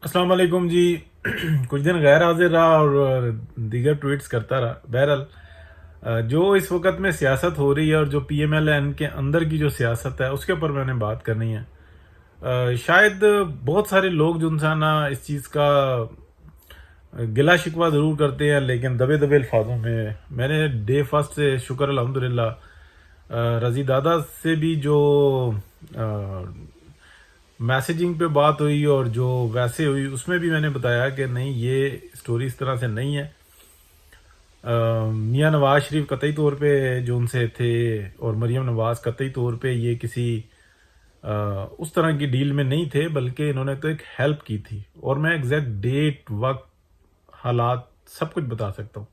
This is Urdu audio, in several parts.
السلام علیکم جی۔ کچھ دن غیر حاضر رہا اور دیگر ٹویٹس کرتا رہا۔ بہرحال جو اس وقت میں سیاست ہو رہی ہے اور جو پی ایم ایل این کے اندر کی جو سیاست ہے اس کے اوپر میں نے بات کرنی ہے۔ شاید بہت سارے لوگ جو انسان اس چیز کا گلا شکوہ ضرور کرتے ہیں، لیکن دبے دبے الفاظوں میں نے ڈے فرسٹ سے شکر الحمدللہ رضی دادا سے بھی جو میسیجنگ پہ بات ہوئی اور جو ویسے ہوئی اس میں بھی میں نے بتایا کہ نہیں، یہ سٹوری اس طرح سے نہیں ہے۔ میاں نواز شریف قطعی طور پہ جو ان سے تھے اور مریم نواز قطعی طور پہ یہ کسی اس طرح کی ڈیل میں نہیں تھے، بلکہ انہوں نے تو ایک ہیلپ کی تھی، اور میں ایگزیکٹ ڈیٹ، وقت، حالات سب کچھ بتا سکتا ہوں۔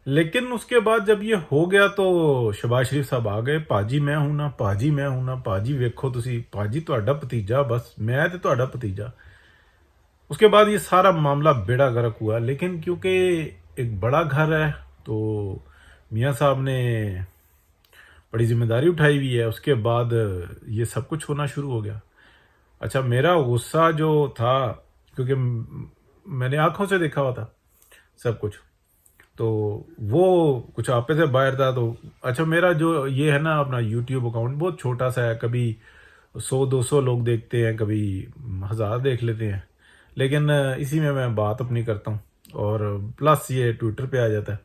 لیکن اس کے بعد جب یہ ہو گیا تو شہباز شریف صاحب آ گئے، پاجی میں ہوں نا، پاجی میں ہوں نا، پاجی ویکھو تسی، پاجی تہاڈا بھتیجا، بس میں تے تہاڈا بھتیجا۔ اس کے بعد یہ سارا معاملہ بیڑا غرق ہوا، لیکن کیونکہ ایک بڑا گھر ہے تو میاں صاحب نے بڑی ذمہ داری اٹھائی ہوئی ہے۔ اس کے بعد یہ سب کچھ ہونا شروع ہو گیا۔ اچھا، میرا غصہ جو تھا، کیونکہ میں نے آنکھوں سے دیکھا ہوا تھا سب کچھ، تو وہ کچھ آپے سے باہر تھا۔ تو اچھا، میرا جو یہ ہے نا اپنا یوٹیوب اکاؤنٹ بہت چھوٹا سا ہے، کبھی 100-200 لوگ دیکھتے ہیں، کبھی 1000 دیکھ لیتے ہیں، لیکن اسی میں بات اپنی کرتا ہوں، اور پلس یہ ٹویٹر پہ آ جاتا ہے۔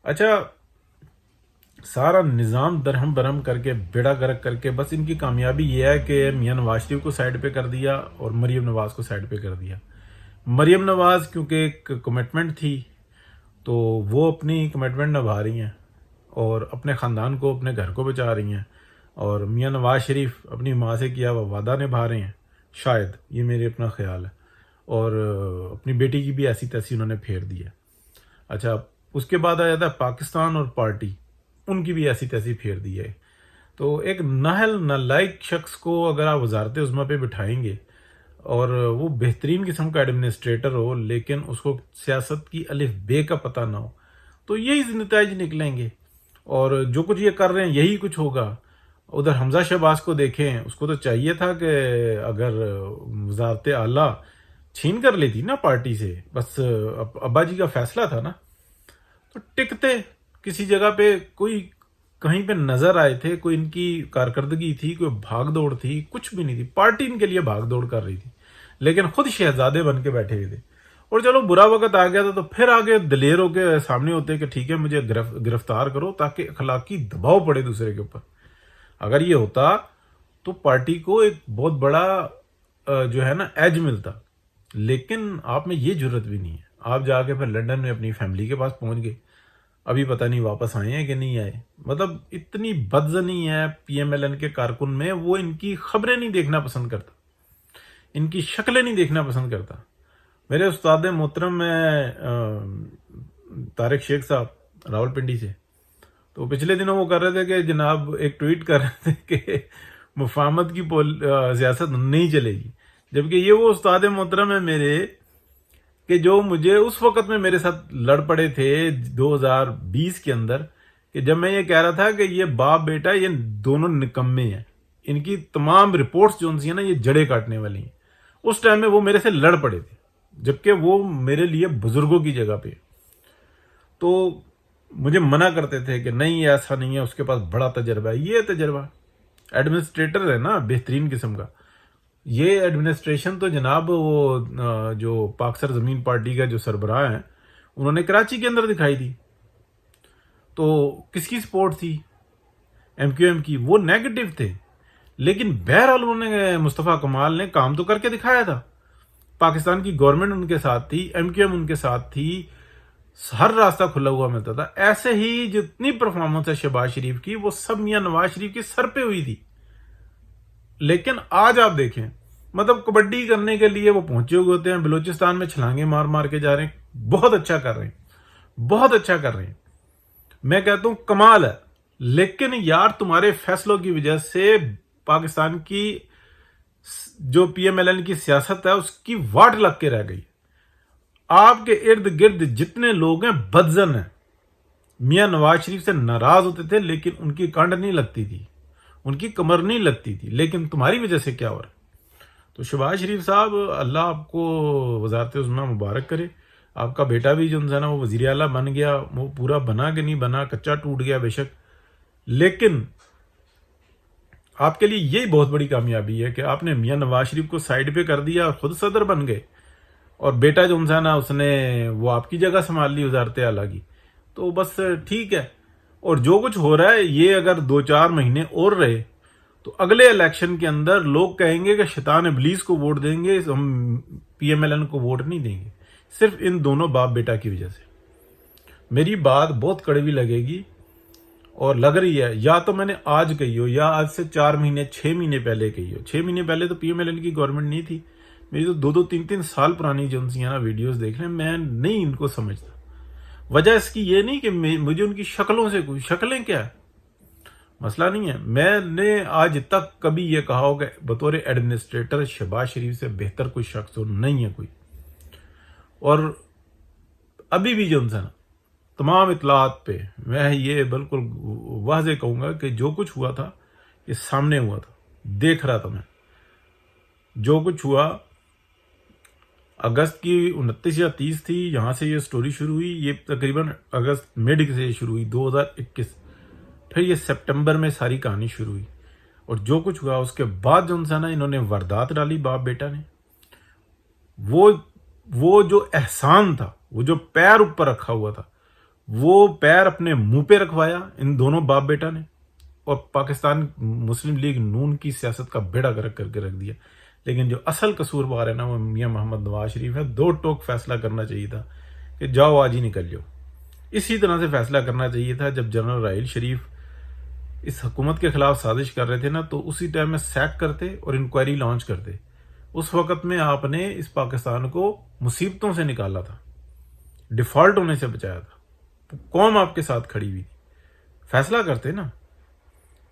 اچھا، سارا نظام درہم برہم کر کے، بیڑا گرک کر کے، بس ان کی کامیابی یہ ہے کہ میاں نواز شریف کو سائڈ پہ کر دیا اور مریم نواز کو سائڈ پہ کر دیا۔ مریم نواز کیونکہ ایک کمٹمنٹ تھی تو وہ اپنی کمٹمنٹ نبھا رہی ہیں اور اپنے خاندان کو، اپنے گھر کو بچا رہی ہیں، اور میاں نواز شریف اپنی ماں سے کیا وہ وعدہ نبھا رہے ہیں، شاید، یہ میرے اپنا خیال ہے، اور اپنی بیٹی کی بھی ایسی تیسی انہوں نے پھیر دی ہے۔ اچھا، اس کے بعد آ جاتا ہے پاکستان اور پارٹی، ان کی بھی ایسی تیسی پھیر دی ہے۔ تو ایک نااہل نالائق شخص کو اگر آپ وزارت عظمیٰ پہ بٹھائیں گے اور وہ بہترین قسم کا ایڈمنسٹریٹر ہو، لیکن اس کو سیاست کی الف بے کا پتہ نہ ہو، تو یہی نتائج نکلیں گے، اور جو کچھ یہ کر رہے ہیں یہی کچھ ہوگا۔ ادھر حمزہ شہباز کو دیکھیں، اس کو تو چاہیے تھا کہ اگر وزارت اعلیٰ چھین کر لیتی نا پارٹی سے، بس ابا جی کا فیصلہ تھا نا، تو ٹکتے کسی جگہ پہ، کوئی کہیں پہ نظر آئے تھے، کوئی ان کی کارکردگی تھی، کوئی بھاگ دوڑ تھی، کچھ بھی نہیں تھی۔ پارٹی ان کے لیے بھاگ دوڑ کر رہی تھی، لیکن خود شہزادے بن کے بیٹھے ہوئے تھے۔ اور چلو برا وقت آ گیا تھا تو پھر آگے دلیر ہو کے سامنے ہوتے کہ ٹھیک ہے مجھے گرفتار کرو، تاکہ اخلاقی دباؤ پڑے دوسرے کے اوپر۔ اگر یہ ہوتا تو پارٹی کو ایک بہت بڑا جو ہے نا ایج ملتا، لیکن آپ میں یہ جرت بھی نہیں ہے۔ آپ جا کے پھر لنڈن میں اپنی فیملی کے پاس پہنچ گئے، ابھی پتہ نہیں واپس آئے ہیں کہ نہیں آئے۔ مطلب اتنی بدزنی ہے پی ایم ایل این کے کارکن میں، وہ ان کی خبریں نہیں دیکھنا پسند کرتا، ان کی شکلیں نہیں دیکھنا پسند کرتا۔ میرے استاد محترم طارق شیخ صاحب راول پنڈی سے، تو پچھلے دنوں وہ کر رہے تھے کہ جناب ایک ٹویٹ کر رہے تھے کہ مفاہمت کی سیاست نہیں چلے گی، جبکہ یہ وہ استاد محترم ہے میرے کہ جو مجھے اس وقت میں میرے ساتھ لڑ پڑے تھے 2020 کے اندر، کہ جب میں یہ کہہ رہا تھا کہ یہ باپ بیٹا یہ دونوں نکمے ہیں، ان کی تمام رپورٹس جو ہیں نا یہ جڑیں کاٹنے والی ہیں۔ اس ٹائم میں وہ میرے سے لڑ پڑے تھے، جبکہ وہ میرے لیے بزرگوں کی جگہ پہ، تو مجھے منع کرتے تھے کہ نہیں ایسا نہیں ہے، اس کے پاس بڑا تجربہ ہے۔ یہ تجربہ ایڈمنسٹریٹر ہے نا بہترین قسم کا۔ یہ ایڈمنسٹریشن تو جناب وہ جو پاک سر زمین پارٹی کا جو سربراہ ہیں انہوں نے کراچی کے اندر دکھائی دی، تو کس کی سپورٹ تھی؟ ایم کیو ایم کی۔ وہ نیگیٹو تھے، لیکن بہرحال انہوں نے، مصطفیٰ کمال نے کام تو کر کے دکھایا تھا۔ پاکستان کی گورنمنٹ ان کے ساتھ تھی، ایم کیو ایم ان کے ساتھ تھی، ہر راستہ کھلا ہوا ملتا تھا۔ ایسے ہی جتنی پرفارمنس ہے شہباز شریف کی، وہ سب میاں نواز شریف کے سر پہ ہوئی تھی۔ لیکن آج آپ دیکھیں، مطلب کبڈی کرنے کے لیے وہ پہنچے ہوئے ہوتے ہیں، بلوچستان میں چھلانگیں مار مار کے جا رہے ہیں، بہت اچھا کر رہے ہیں، بہت اچھا کر رہے ہیں، میں کہتا ہوں کمال ہے۔ لیکن یار تمہارے فیصلوں کی وجہ سے پاکستان کی جو پی ایم ایل این کی سیاست ہے اس کی واٹ لگ کے رہ گئی۔ آپ کے ارد گرد جتنے لوگ ہیں بدزن ہیں، میاں نواز شریف سے ناراض ہوتے تھے، لیکن ان کی کانڈ نہیں لگتی تھی، ان کی کمر نہیں لگتی تھی، لیکن تمہاری وجہ سے کیا ہو رہا ہے؟ تو شہباز شریف صاحب اللہ آپ کو وزارت عظمیٰ مبارک کرے. آپ کا بیٹا بھی جو ہے نا وہ وزیر اعلیٰ بن گیا، وہ پورا بنا کہ نہیں بنا، کچا ٹوٹ گیا بے شک، لیکن آپ کے لیے یہی بہت بڑی کامیابی ہے کہ آپ نے میاں نواز شریف کو سائڈ پہ کر دیا اور خود صدر بن گئے، اور بیٹا جو ہے نا اس نے وہ آپ کی جگہ سنبھال لی وزارت اعلیٰ کی. تو بس ٹھیک ہے. اور جو کچھ ہو رہا ہے یہ اگر 2-4 مہینے اور رہے تو اگلے الیکشن کے اندر لوگ کہیں گے کہ شیطان ابلیس کو ووٹ دیں گے، ہم پی ایم ایل این کو ووٹ نہیں دیں گے، صرف ان دونوں باپ بیٹا کی وجہ سے. میری بات بہت کڑوی لگے گی اور لگ رہی ہے، یا تو میں نے آج کہی ہو یا آج سے 4 مہینے 6 مہینے پہلے کہی ہو. 6 مہینے پہلے تو پی ایم ایل این کی گورنمنٹ نہیں تھی. میری تو 2-3 سال پرانی جو نا ویڈیوز دیکھ لیں، میں نہیں ان کو سمجھتا. وجہ اس کی یہ نہیں کہ مجھے ان کی شکلوں سے کوئی شکلیں کیا ہے، مسئلہ نہیں ہے. میں نے آج تک کبھی یہ کہا ہو کہ بطور ایڈمنسٹریٹر شہباز شریف سے بہتر کوئی شخص ہو، نہیں ہے کوئی. اور ابھی بھی جو نا تمام اطلاعات پہ میں یہ بالکل واضح کہوں گا کہ جو کچھ ہوا تھا یہ سامنے ہوا تھا، دیکھ رہا تھا میں. جو کچھ ہوا اگست کی 29 یا 30 تھی، یہاں سے یہ سٹوری شروع ہوئی، یہ تقریباً اگست مڈ سے شروع ہوئی 2021. پھر یہ سپٹمبر میں ساری کہانی شروع ہوئی، اور جو کچھ ہوا اس کے بعد جو نا انہوں نے واردات ڈالی باپ بیٹا نے. وہ جو احسان تھا، وہ جو پیر اوپر رکھا ہوا تھا، وہ پیر اپنے منہ پہ رکھوایا ان دونوں باپ بیٹا نے، اور پاکستان مسلم لیگ نون کی سیاست کا بیڑا گرک کر کے رکھ دیا. لیکن جو اصل قصوروار ہے نا وہ میاں محمد نواز شریف ہے. 2 ٹوک فیصلہ کرنا چاہیے تھا کہ جاؤ آج ہی نکل جاؤ. اسی طرح سے فیصلہ کرنا چاہیے تھا جب جنرل راحیل شریف اس حکومت کے خلاف سازش کر رہے تھے نا، تو اسی ٹائم میں سیک کرتے اور انکوائری لانچ کرتے. اس وقت میں آپ نے اس پاکستان کو مصیبتوں سے نکالا تھا، ڈیفالٹ ہونے سے بچایا تھا، قوم آپ کے ساتھ کھڑی ہوئی تھی. فیصلہ کرتے نا.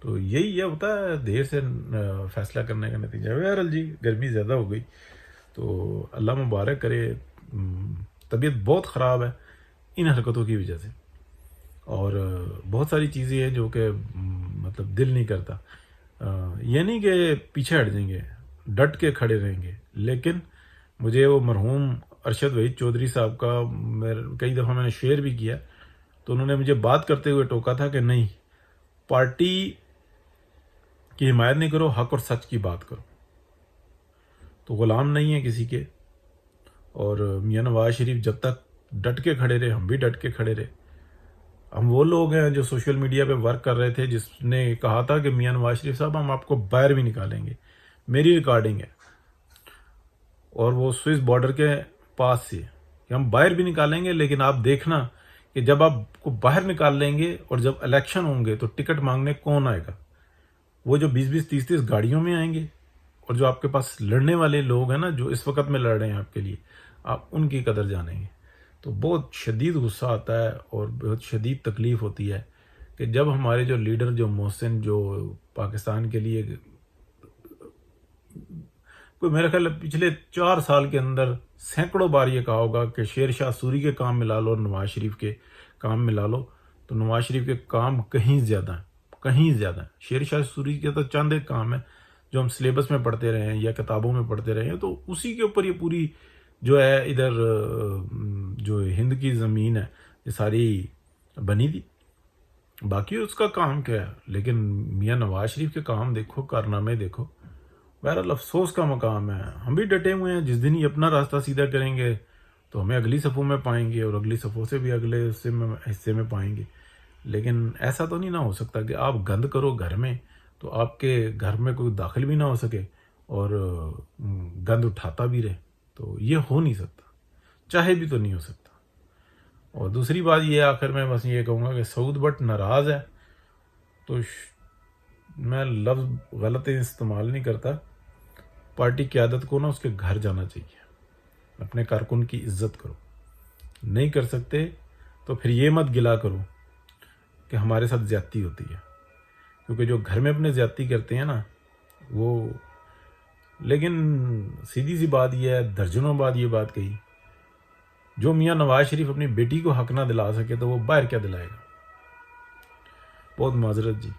تو یہی ہوتا ہے دیر سے فیصلہ کرنے کا نتیجہ. بہرحال جی گرمی زیادہ ہو گئی تو اللہ مبارک کرے. طبیعت بہت خراب ہے ان حرکتوں کی وجہ سے، اور بہت ساری چیزیں ہیں جو کہ مطلب دل نہیں کرتا. یہ نہیں کہ پیچھے ہٹ جائیں گے، ڈٹ کے کھڑے رہیں گے. لیکن مجھے وہ مرحوم ارشد وحید چودھری صاحب کا کئی دفعہ میں نے شیئر بھی کیا، تو انہوں نے مجھے بات کرتے ہوئے ٹوکا تھا کہ نہیں، پارٹی کی حمایت نہیں کرو، حق اور سچ کی بات کرو. تو غلام نہیں ہے کسی کے. اور میاں نواز شریف جب تک ڈٹ کے کھڑے رہے، ہم بھی ڈٹ کے کھڑے رہے. ہم وہ لوگ ہیں جو سوشل میڈیا پہ ورک کر رہے تھے، جس نے کہا تھا کہ میاں نواز شریف صاحب ہم آپ کو باہر بھی نکالیں گے. میری ریکارڈنگ ہے، اور وہ سوئس بارڈر کے پاس سے کہ ہم باہر بھی نکالیں گے، لیکن آپ دیکھنا کہ جب آپ کو باہر نکال لیں گے اور جب الیکشن ہوں گے تو ٹکٹ مانگنے کون آئے گا؟ وہ جو 20-20 30-30 گاڑیوں میں آئیں گے، اور جو آپ کے پاس لڑنے والے لوگ ہیں نا جو اس وقت میں لڑ رہے ہیں آپ کے لیے، آپ ان کی قدر جانیں گے. تو بہت شدید غصہ آتا ہے اور بہت شدید تکلیف ہوتی ہے کہ جب ہمارے جو لیڈر، جو محسن، جو پاکستان کے لیے کوئی میرے خیال پچھلے 4 سال کے اندر سینکڑوں بار یہ کہا ہوگا کہ شیر شاہ سوری کے کام ملا لو اور نواز شریف کے کام ملا لو، تو نواز شریف کے کام کہیں زیادہ ہیں، کہیں زیادہ ہیں. شیر شاہ سوری کے تو چند ایک کام ہے جو ہم سلیبس میں پڑھتے رہے ہیں یا کتابوں میں پڑھتے رہے ہیں، تو اسی کے اوپر یہ پوری جو ہے ادھر جو ہند کی زمین ہے یہ ساری بنی تھی. باقی اس کا کام کیا ہے، لیکن میاں نواز شریف کے کام دیکھو، کارنامے دیکھو. بہرحال افسوس کا مقام ہے. ہم بھی ڈٹے ہوئے ہیں. جس دن ہی اپنا راستہ سیدھا کریں گے تو ہمیں اگلی صفوں میں پائیں گے، اور اگلی صفوں سے بھی اگلے حصے میں پائیں گے. لیکن ایسا تو نہیں نہ ہو سکتا کہ آپ گند کرو گھر میں تو آپ کے گھر میں کوئی داخل بھی نہ ہو سکے اور گند اٹھاتا بھی رہے. تو یہ ہو نہیں سکتا، چاہے بھی تو نہیں ہو سکتا. اور دوسری بات یہ آخر میں بس یہ کہوں گا کہ سعود بٹ ناراض ہے تو میں لفظ غلط استعمال نہیں کرتا. پارٹی قیادت کو نا اس کے گھر جانا چاہیے، اپنے کارکن کی عزت کرو. نہیں کر سکتے تو پھر یہ مت گلا کرو کہ ہمارے ساتھ زیادتی ہوتی ہے، کیونکہ جو گھر میں اپنے زیادتی کرتے ہیں نا وہ. لیکن سیدھی سی بات یہ ہے، درجنوں بار یہ بات کہی، جو میاں نواز شریف اپنی بیٹی کو حق نہ دلا سکے تو وہ باہر کیا دلائے گا. بہت معذرت جی.